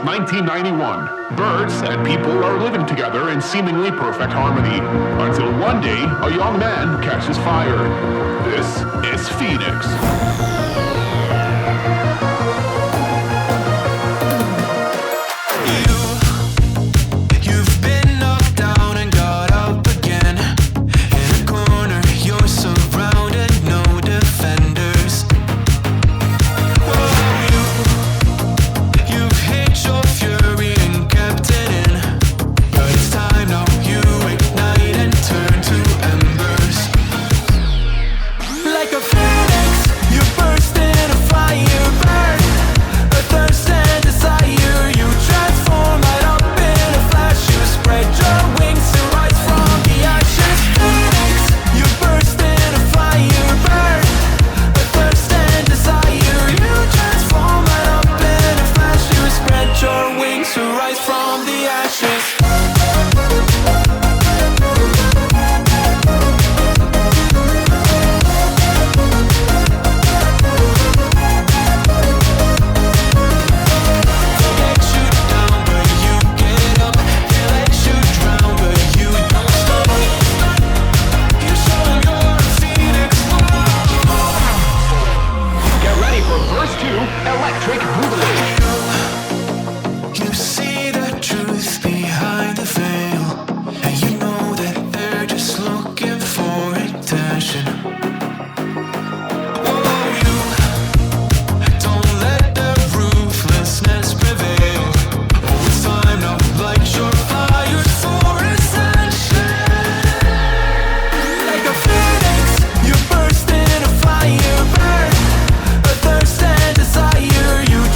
1991. Birds and people are living together in seemingly perfect harmony, until one day a young man catches fire. This is Phoenix. You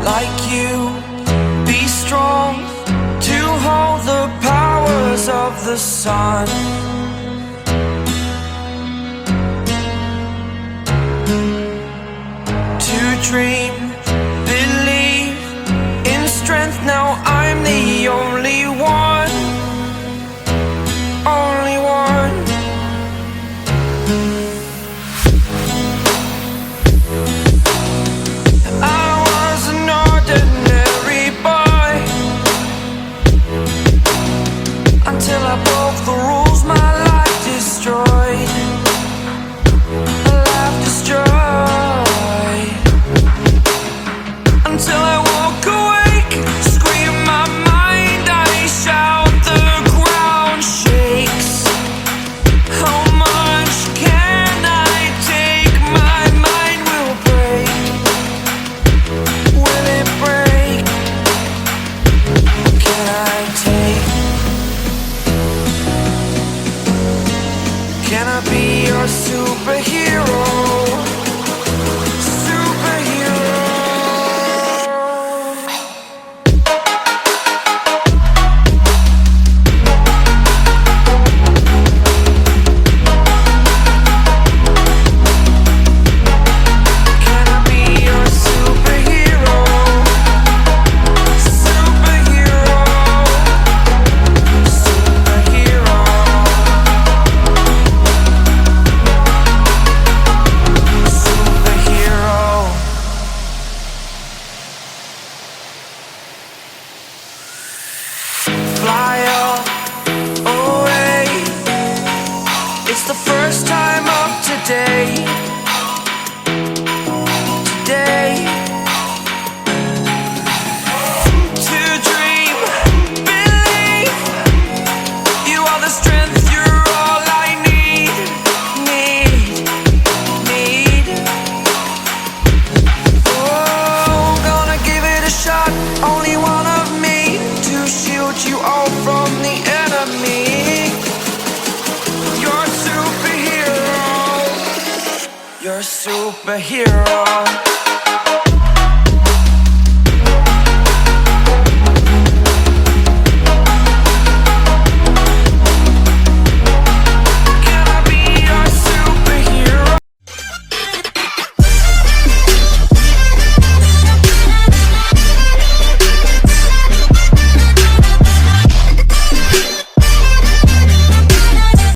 like you, be strong to hold the powers of the sun. To dream, believe in strength. Now I'm the only one, only one. I was an ordinary boy until I broke the rules. My life destroyed, a life destroyed. Until I woke awake, scream my mind, I shout, the ground shakes. How much can I take? My mind will break. Will it break? Can I take? Can I be your superhero? Fly away. It's the first time of today. Today. To dream, believe. You are the strength, you're all I need. Oh, gonna give it a shot. Only one of me to shield you all from the enemy. You're a superhero. You're a superhero.